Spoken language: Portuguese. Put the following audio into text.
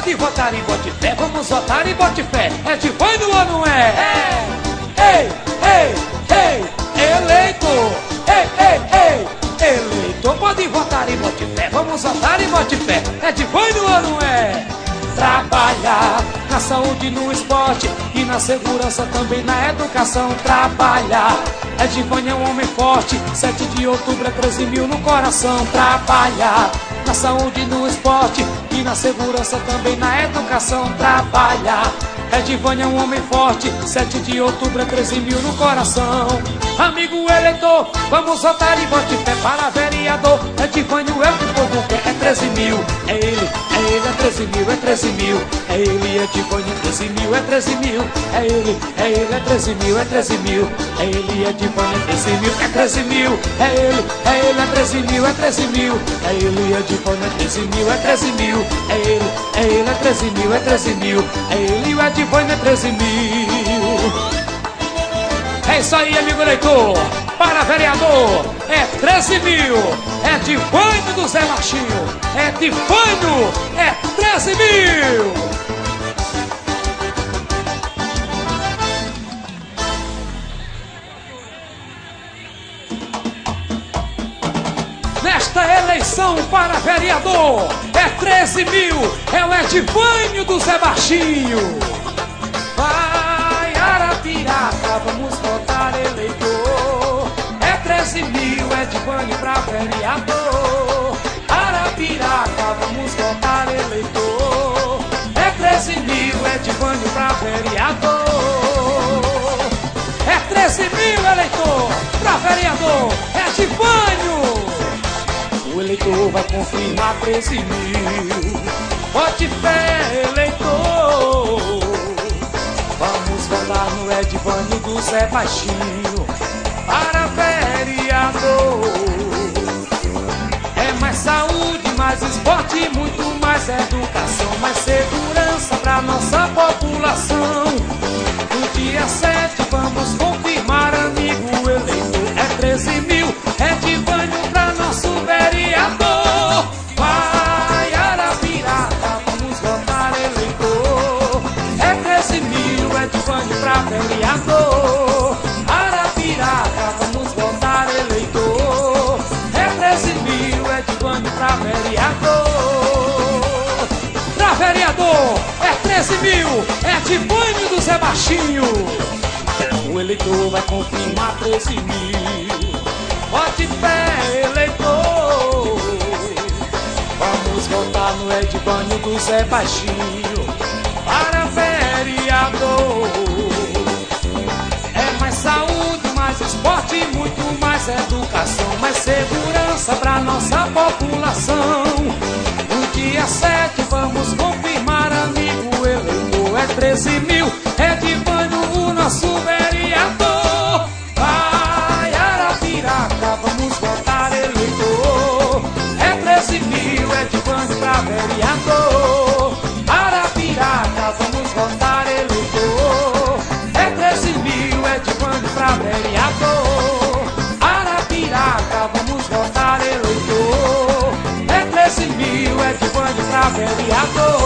pode votar e bote fé. Vamos votar e bote fé. É de Vânio ou não é? Ei, ei, ei, eleitor. Ei, ei, ei, eleitor, pode votar e bote fé. Vamos votar e bote fé. É de Vânio ou não é? Trabalhar na saúde, no esporte e na segurança, também na educação. Trabalhar, Edivânio é um homem forte. 7 de outubro é 13 mil no coração. Trabalhar na saúde, no esporte e na segurança, também na educação. Trabalhar, Edivânio é um homem forte. 7 de outubro é 13 mil no coração. Amigo eleitor, vamos votar e bote fé para vereador. Edivânio é o que o povo quer, é 13 mil. É ele, é 13 mil, é 13 mil. É ele, Edivânio, é 13 mil, é 13 mil. É ele, é 13 mil, é 13 mil. É ele, Edivânio, é 13 mil, é 13 mil. É ele, é 13 mil, é 13 mil. É ele, Edivânio, é 13 mil, é 13 mil. É ele, é 13 mil, é 13 mil. É ele, o Edivânio, é 13 mil. É isso aí, amigo eleitor. Para vereador é 13 mil. É Edivânio do Zé Baixinho. É Edivânio, é 13 mil. Nesta eleição para vereador é 13 mil. É o Edivânio do Zé Baixinho. Vai, Arapiraca, vamos votar eleitor. É 13 mil, Edivânio pra vereador. Arapiraca, vamos votar eleitor. É 13 mil, Edivânio pra vereador. É 13 mil, eleitor, pra vereador, Edivânio. O eleitor vai confirmar 13 mil. Bote fé, eleitor. Vamos votar no Edivânio do Zé Baixinho para vereador. É mais saúde, mais esporte, muito mais educação, mais segurança pra nossa população. No dia 7 vamos confirmar, amigo eleitor. É 13 mil, Edivânio pra nosso vereador. Vai, Arapiraca, vamos votar eleitor. É 13 mil, Edivânio pra vereador. Arapiraca, vamos votar eleitor. É 13 mil, Edivânio pra vereador. Pra vereador é 13 mil, Edivânio do Zé Baixinho. O eleitor vai confirmar 13 mil. Bote fé, eleitor. Vamos votar no Edivânio do Zé Baixinho para vereador. É mais saúde, mais esporte, muito mais educação, mais segurança pra nossa população. No dia 7 vamos confirmar, amigo eleitor. É 13 mil, Edivânio, o nosso vereador. Vai, Arapiraca, vamos votar eleitor. É 13 mil, Edivânio pra vereador. Arapiraca, vamos votar eleitor. É 13 mil, Edivânio pra vereador. Arapiraca, vamos votar eleitor. É 13 mil, Edivânio pra vereador.